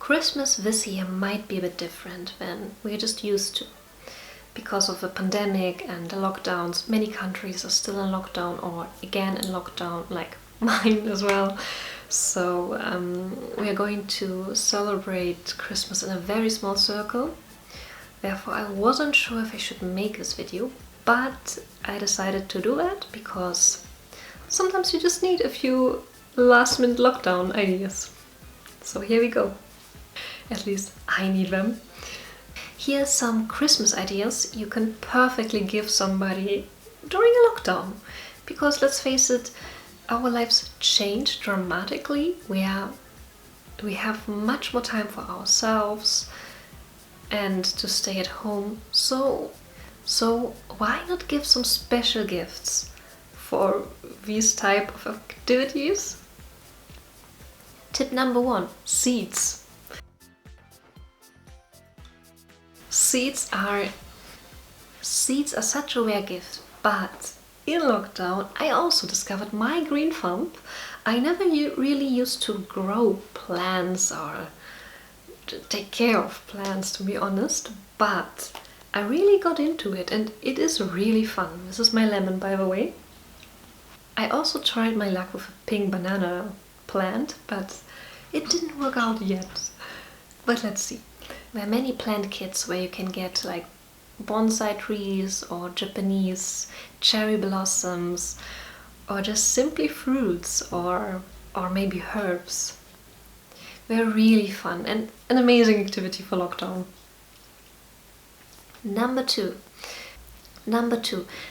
Christmas this year might be a bit different than we're just used to. Because of the pandemic and the lockdowns, many countries are still in lockdown or again in lockdown, like mine as well. So we are going to celebrate Christmas in a very small circle. Therefore, I wasn't sure if I should make this video, but I decided to do that because sometimes you just need a few last-minute lockdown ideas. So here we go. At least I need them. Here's some Christmas ideas you can perfectly give somebody during a lockdown. Because let's face it, our lives change dramatically. We have much more time for ourselves and to stay at home. So why not give some special gifts for these type of activities? Tip number 1, seeds. Seeds are such a rare gift, but in lockdown I also discovered my green thumb. I never really used to grow plants or to take care of plants, to be honest, but I really got into it and it is really fun. This is my lemon, by the way. I also tried my luck with a pink banana plant, but it didn't work out yet. But let's see. There are many plant kits where you can get like bonsai trees or Japanese cherry blossoms or just simply fruits or maybe herbs. They're really fun and an amazing activity for lockdown. Number two,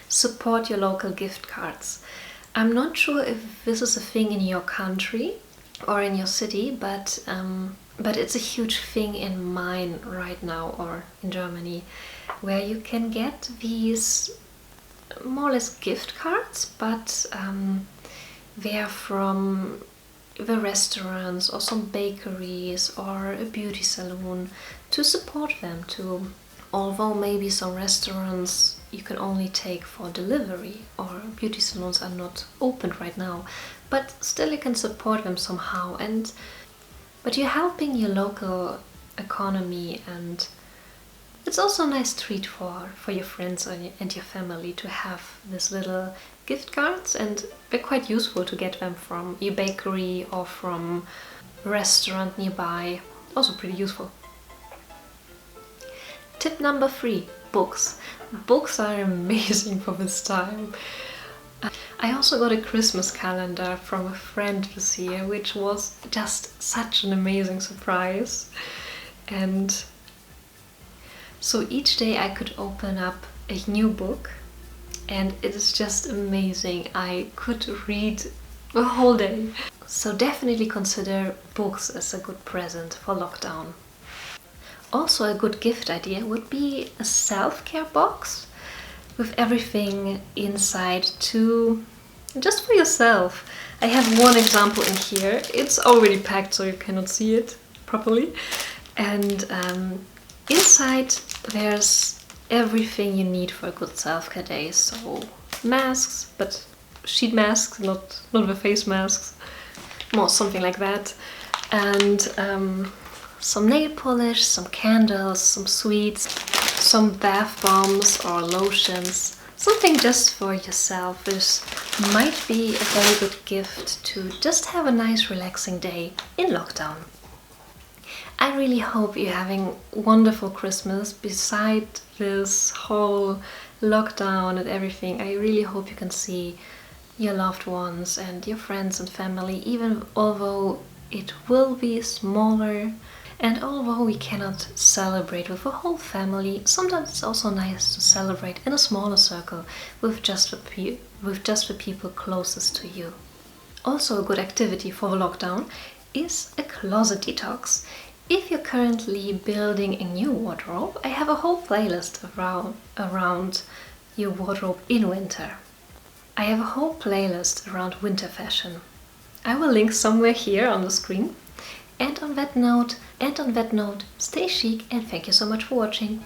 support your local gift cards. I'm not sure if this is a thing in your country or in your city, but it's a huge thing in mine right now, or in Germany, where you can get these more or less gift cards, but they're from the restaurants or some bakeries or a beauty salon to support them to. Although maybe some restaurants you can only take for delivery or beauty salons are not open right now, but still you can support them somehow. But you're helping your local economy, and it's also a nice treat for your friends and your family to have these little gift cards, and they're quite useful to get them from your bakery or from a restaurant nearby. Also pretty useful. Tip number 3, books. Books are amazing for this time. I also got a Christmas calendar from a friend this year, which was just such an amazing surprise. And so each day I could open up a new book and it is just amazing. I could read the whole day. So definitely consider books as a good present for lockdown. Also a good gift idea would be a self-care box with everything inside just for yourself. I have one example in here. It's already packed so you cannot see it properly. And inside there's everything you need for a good self-care day. So masks, but sheet masks, not the face masks, more something like that. And some nail polish, some candles, some sweets, some bath bombs or lotions. Something just for yourself. This might be a very good gift to just have a nice relaxing day in lockdown. I really hope you're having a wonderful Christmas beside this whole lockdown and everything. I really hope you can see your loved ones and your friends and family, even although it will be smaller. And although we cannot celebrate with the whole family, sometimes it's also nice to celebrate in a smaller circle with just the people closest to you. Also a good activity for the lockdown is a closet detox. If you're currently building a new wardrobe, I have a whole playlist around your wardrobe in winter. I have a whole playlist around winter fashion. I will link somewhere here on the screen. And on that note, stay chic and thank you so much for watching.